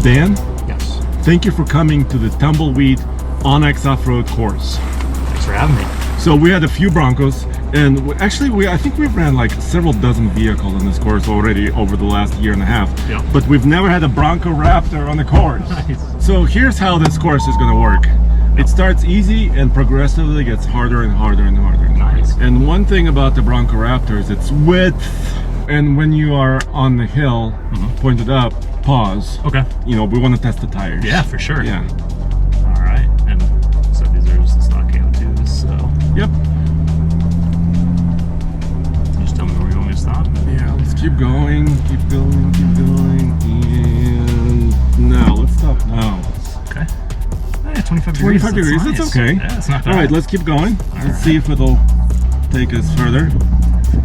Dan? Yes. Thank you for coming to the Tumbleweed Onyx Off-Road course. Thanks for having me. So we had a few Broncos, and I think we've ran like several dozen vehicles on this course already over the last year and a half. Yep. But we've never had a Bronco Raptor on the course. Nice. So here's how this course is going to work. It starts easy and progressively gets harder and harder and harder. Nice. And one thing about the Bronco Raptor is its width. And when you are on the hill, pointed up, pause. Okay. You know, we want to test the tires. Yeah, for sure. Yeah. All right. And so these are just the stock KO2s, so Yep. just tell me where you want me to stop. Yeah, let's keep going, keep going, keep going. And now, let's stop now. Okay. Yeah, 25 degrees. 25 degrees, That's that's nice. okay. Yeah, it's not bad. All right, let's keep going. Let's see if it'll take us further.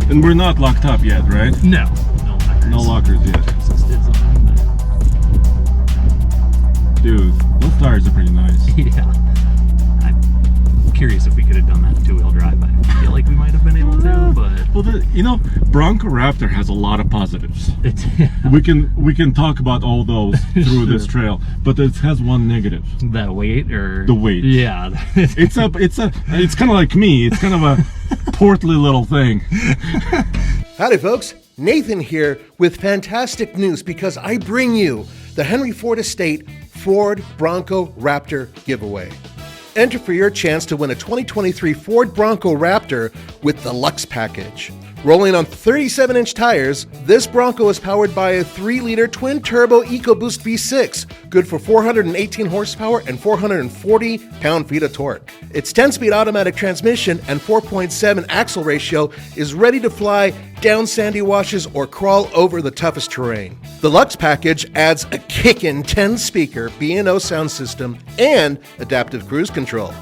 And we're not locked up yet, right? No. No lockers. No lockers yet. This is designed. Dude, those tires are pretty nice. Yeah. I'm curious if we could have done that in two-wheel drive. I feel like we might have been able to, but Well, you know, Bronco Raptor has a lot of positives. We can talk about all those through this trail, but it has one negative. that weight or The weight. Yeah. It's kind of like me. It's kind of a portly little thing. Howdy, folks. Nathan here with fantastic news because I bring you the Henry Ford Estate Ford Bronco Raptor giveaway. Enter for your chance to win a 2023 Ford Bronco Raptor with the Lux package. Rolling on 37-inch tires, this Bronco is powered by a 3-liter twin-turbo EcoBoost V6, good for 418 horsepower and 440 pound-feet of torque. Its 10-speed automatic transmission and 4.7 axle ratio is ready to fly down sandy washes or crawl over the toughest terrain. The Lux package adds a kickin' 10-speaker B&O sound system and adaptive cruise control.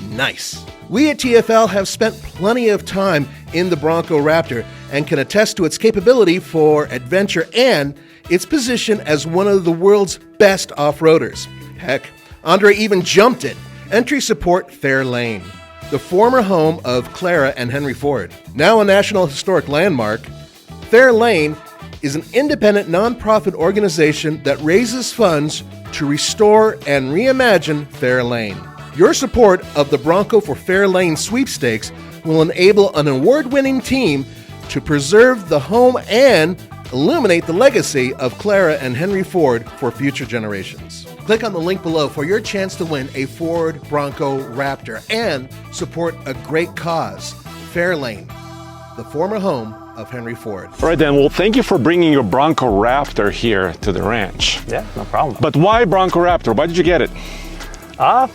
Nice. We at TFL have spent plenty of time in the Bronco Raptor and can attest to its capability for adventure and its position as one of the world's best off-roaders. Heck, Andre even jumped it. Entry support Fairlane, the former home of Clara and Henry Ford. Now a National Historic Landmark, Fairlane is an independent nonprofit organization that raises funds to restore and reimagine Fairlane. Your support of the Bronco for Fairlane sweepstakes will enable an award-winning team to preserve the home and illuminate the legacy of Clara and Henry Ford for future generations. Click on the link below for your chance to win a Ford Bronco Raptor and support a great cause, Fairlane, the former home of Henry Ford. All right, Dan. Well, thank you for bringing your Bronco Raptor here to the ranch. Yeah, no problem. But why Bronco Raptor? Why did you get it? I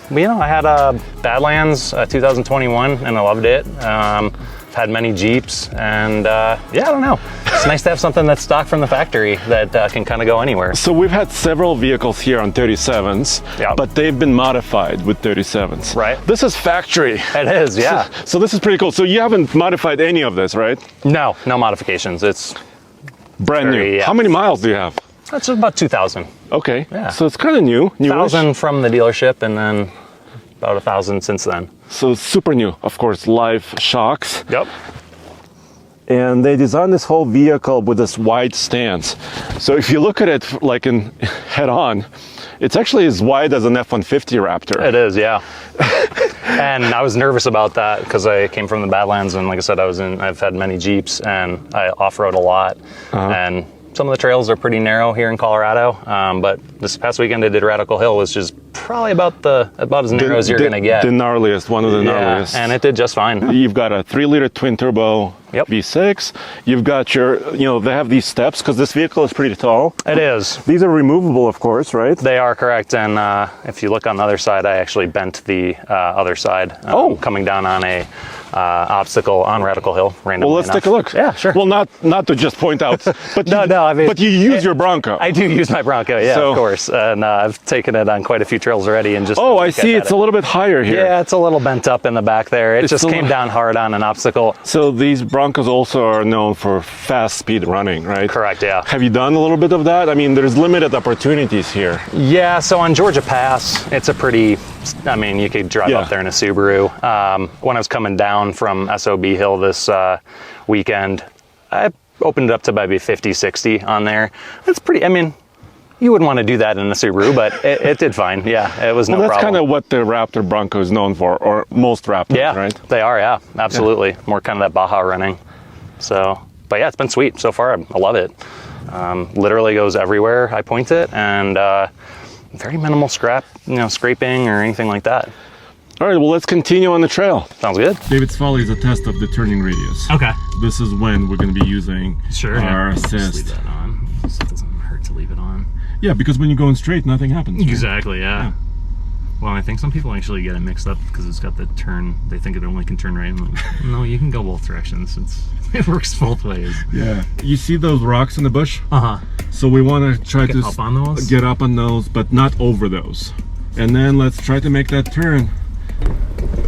had a Badlands 2021 and I loved it. I've had many Jeeps and I don't know. It's nice to have something that's stock from the factory that can kind of go anywhere. So we've had several vehicles here on 37s, Yeah. but they've been modified with 37s. Right. This is factory. It is, yeah. So this is pretty cool. So you haven't modified any of this, right? No modifications. It's Brand new. Very, yeah. How many miles do you have? That's about 2,000. Okay. Yeah. So it's kind of new. Newish. 1,000 from the dealership and then about 1,000 since then. So super new. Of course, live shocks. Yep. And they designed this whole vehicle with this wide stance. So if you look at it like in head on, it's actually as wide as an F-150 Raptor. It is, yeah. And I was nervous about that because I came from the Badlands and like I said, I've had many Jeeps and I off-road a lot. And some of the trails are pretty narrow here in Colorado, but this past weekend I did Radical Hill, which is probably about as narrow as you're going to get. The gnarliest, one of the gnarliest. And it did just fine. You've got a 3-liter twin-turbo V6. You've got your, they have these steps because this vehicle is pretty tall. It is. These are removable, of course, right? They are correct, and if you look on the other side, I actually bent the other side coming down on a obstacle on Radical Hill randomly Well, let's enough. take a look. Yeah, sure. Well, not to just point out, but but you use your Bronco. I do use my Bronco, yeah, of course, and I've taken it on quite a few trails already. And just I see. It's a little bit higher here. Yeah, it's a little bent up in the back there. It just came down hard on an obstacle. So these Broncos also are known for fast speed running, right? Correct, yeah. Have you done a little bit of that? I mean, there's limited opportunities here. Yeah, so on Georgia Pass, it's a pretty, you could drive up there in a Subaru. When I was coming down from SOB Hill this weekend, I opened it up to maybe 50, 60 on there. It's pretty, You wouldn't want to do that in a Subaru, but it did fine. Yeah, it was no Well, that's problem. kind of what the Raptor Bronco is known for, or most Raptors, Yeah, right? they are, yeah, absolutely. More kind of that Baja running. So, but yeah, it's been sweet so far. I love it. Literally goes everywhere I point it, and very minimal scraping or anything like that. All right, well, let's continue on the trail. Sounds good. David's Folly is a test of the turning radius. Okay. This is when we're going to be using our Just leave assist. that on. It doesn't hurt to leave it on. Yeah, because when you're going straight, nothing happens. Right? Exactly, yeah. Well, I think some people actually get it mixed up because it's got the turn. They think it only can turn right. I'm like, no, you can go both directions. It works both ways. Yeah. You see those rocks in the bush? Uh-huh. So we want to try to Get up on those? get up on those, but not over those. And then let's try to make that turn.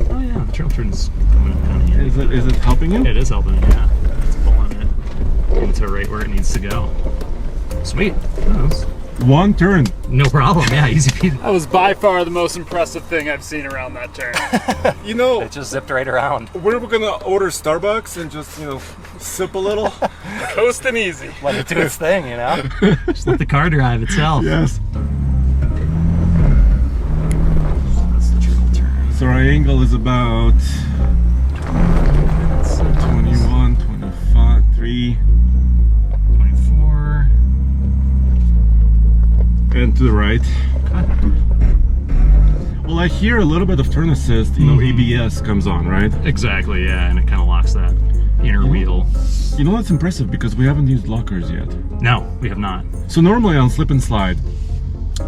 Oh yeah, the trail turn's coming up kind of here. Is it helping you? It is helping, yeah. It's pulling it into right where it needs to go. Sweet. Oh, that's One turn. no problem, yeah, easy peasy. That was by far the most impressive thing I've seen around that turn. You know, It just zipped right around. when we're gonna order Starbucks and just, sip a little. Coasting easy. Let it do its thing, you know? Just let the car drive itself. Yes. That's the trail turn. So our angle is about 21, 25, 3, 24. and to the right. Well, I hear a little bit of turn assist, ABS comes on, right? Exactly, yeah, and it kind of locks that inner wheel. You know what's impressive? Because we haven't used lockers yet. No, we have not. So normally on slip and slide,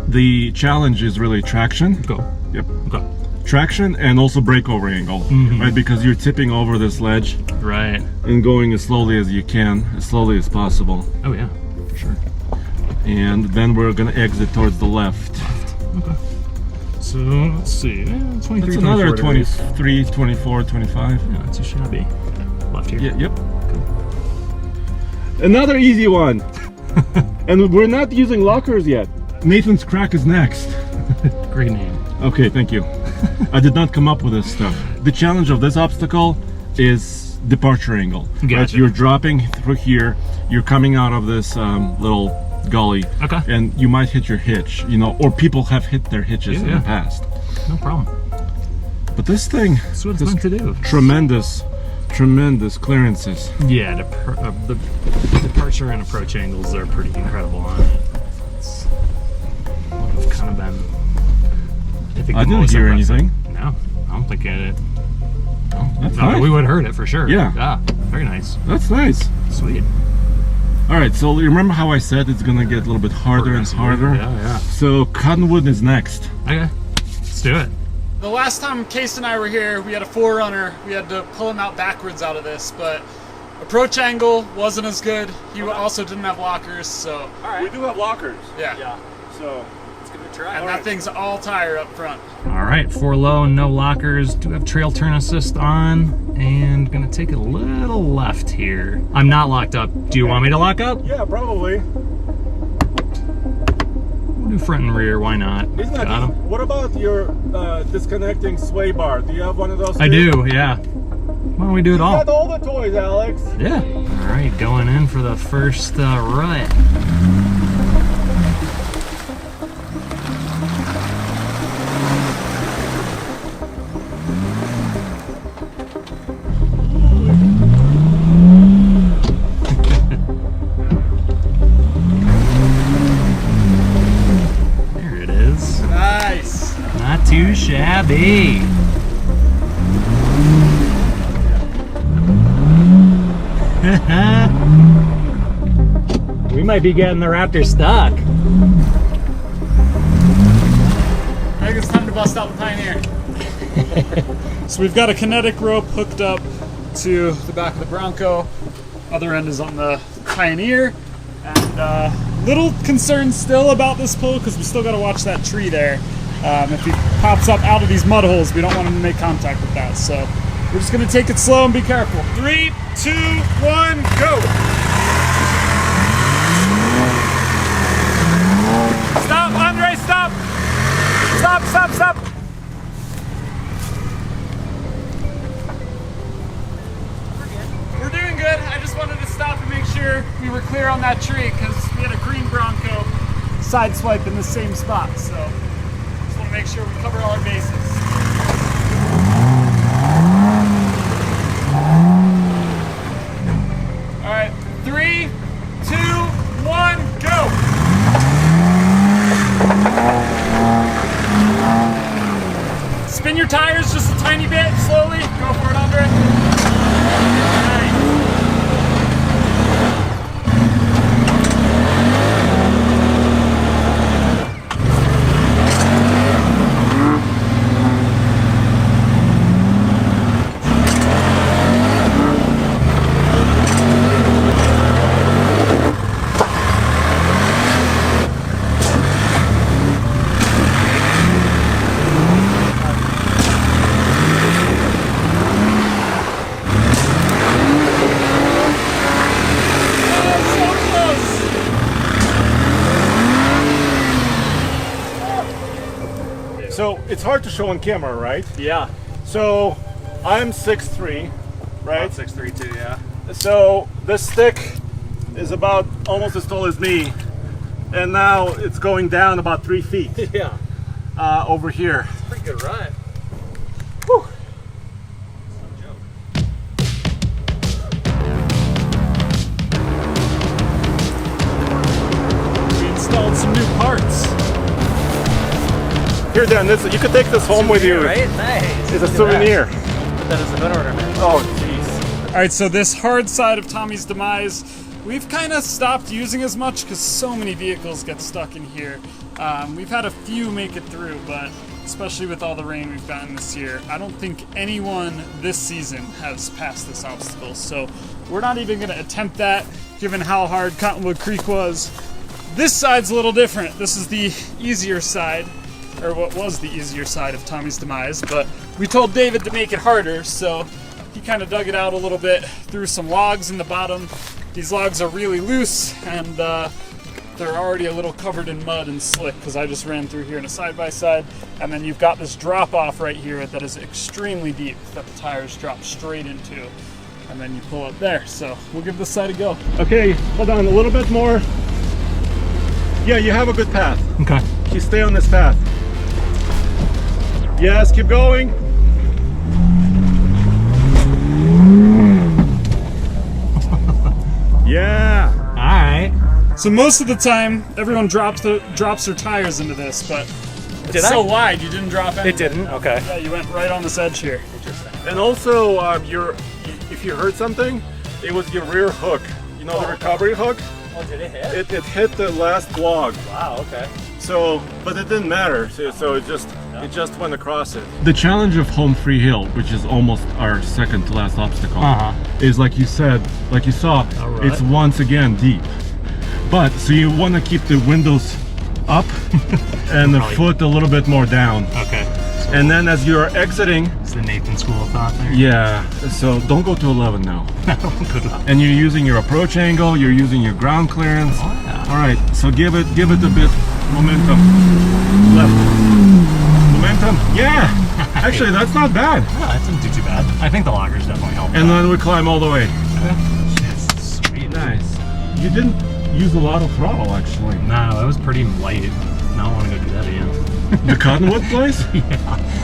the challenge is really traction. Go. Yep. Okay. Traction and also breakover angle, right? Because you're tipping over this ledge Right. and going as slowly as you can, as slowly as possible. Oh yeah, for sure. And then we're gonna exit towards the left. Okay. So let's see. 23, That's another 24 degrees. 23, 24, 25. Yeah, that's a shabby. Left here. Yeah, yep. Another easy one. And we're not using lockers yet. Nathan's Crack is next. Great name. Okay, thank you. I did not come up with this stuff. The challenge of this obstacle is departure angle. Right? Gotcha. You're dropping through here, you're coming out of this little gully, Okay. and you might hit your hitch, or people have hit their hitches in Yeah. the past. No problem. But this thing That's what it's has meant to do. tremendous clearances. Yeah, the departure and approach angles are pretty incredible on it. It's what I've kind of been. I think I the didn't most hear impressive- anything. No, I don't think it. That's No, nice. we would have heard it for sure. Yeah. Yeah. Very nice. That's nice. Sweet. All right, so remember how I said it's gonna get a little bit harder and harder? Yeah, So Cottonwood is next. yeah. Okay. Let's do it. The last time Case and I were here, we had a 4Runner. We had to pull him out backwards out of this, but approach angle wasn't as good. He also didn't have lockers, so We do have lockers, yeah. so And that thing's all tire up front. All right, 4 low, no lockers. Do have trail turn assist on, and gonna take a little left here. I'm not locked up. Do you want me to lock up? yeah, probably. We'll do front and rear. Why not? Isn't that Got him. What about your disconnecting sway bar? Do you have one of those? I too? do. Yeah. Why don't we do it You all? got all the toys, Alex. Yeah. All right, going in for the first rut. There it is. Nice. Not too shabby. We might be getting the Raptor stuck. I think it's time to bust out the Pioneer. So we've got a kinetic rope hooked up to the back of the Bronco. Other end is on the Pioneer. And little concerned still about this pull because we still got to watch that tree there. If he pops up out of these mud holes, we don't want him to make contact with that. So we're just going to take it slow and be careful. 3, 2, 1, go! Stop, Andre, stop! Stop, stop, stop! We're doing good. I just wanted to stop and make sure we were clear on that tree because we had a green Bronco. side swipe in the same spot. So just want to make sure we cover all our bases. All right, 3, 2, 1, go. Spin your tires just a tiny bit, slowly. Go for it, Andre. Nice. So it's hard to show on camera, right? Yeah. So I'm 6'3", right? 6'3" too, yeah. So this stick is about almost as tall as me, and now it's going down about 3 feet. Yeah. Over here. Pretty good ride. Whew. We installed some new parts. Here, Dan, this, you could take this home with you. Right? Nice. It's a souvenir. That is a good ornament. Oh, jeez. All right, so this hard side of Tommy's Demise, we've kind of stopped using as much because so many vehicles get stuck in here. We've had a few make it through, but especially with all the rain we've gotten this year, I don't think anyone this season has passed this obstacle. So we're not even going to attempt that, given how hard Cottonwood Creek was. This side's a little different. This is the easier side, or what was the easier side of Tommy's Demise, but we told David to make it harder, so he kind of dug it out a little bit, threw some logs in the bottom. These logs are really loose, and they're already a little covered in mud and slick because I just ran through here in a side-by-side, and then you've got this drop-off right here that is extremely deep that the tires drop straight into, and then you pull up there. So we'll give this side a go. Okay, hold on a little bit more. Yeah, you have a good path. Okay. You stay on this path. Yes, keep going. Yeah. All right. So most of the time, everyone drops their tires into this, but it's so wide you didn't drop any. It didn't? Okay. Yeah, you went right on this edge here. And also, if you heard something, it was your rear hook. You know, the recovery hook? Oh, did it hit? It hit the last log. Wow, okay. So, but it didn't matter. So it just went across it. The challenge of Home Free Hill, which is almost our second to last obstacle, Uh-huh. is like you said, like you saw, Alright. it's once again deep. But so you want to keep the windows up and the foot a little bit more down. Okay. And then as you're exiting, It's the Nathan school of thought there. yeah, so don't go to 11 now. Good. And you're using your approach angle, you're using your ground clearance. Oh, yeah. All right, so give it a bit momentum. Left. Momentum. Yeah. Actually, that's not bad. No, that didn't do too bad. I think the loggers definitely helped. And then we climb all the way. Yes, sweet. Nice. You didn't use a lot of throttle, actually. No, that was pretty light. Now I want to go do that again. The Cottonwood place?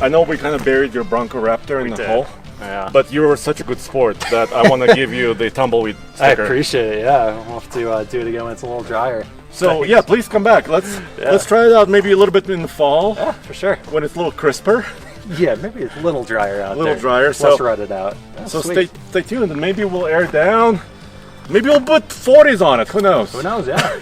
I know we kind of buried your Bronco Raptor in the did. hole, Yeah. but you were such a good sport that I want to give you the Tumbleweed I sticker. appreciate it, yeah. We'll have to do it again when it's a little drier. So yeah, please come back. Let's try it out maybe a little bit in the fall Yeah, for sure. when it's a little crisper, Yeah, maybe it's a little drier out a little there. drier. Let's So rut it out. so Sweet. stay tuned, and maybe we'll air down. Maybe we'll put 40s on it. Who knows? Who knows, yeah.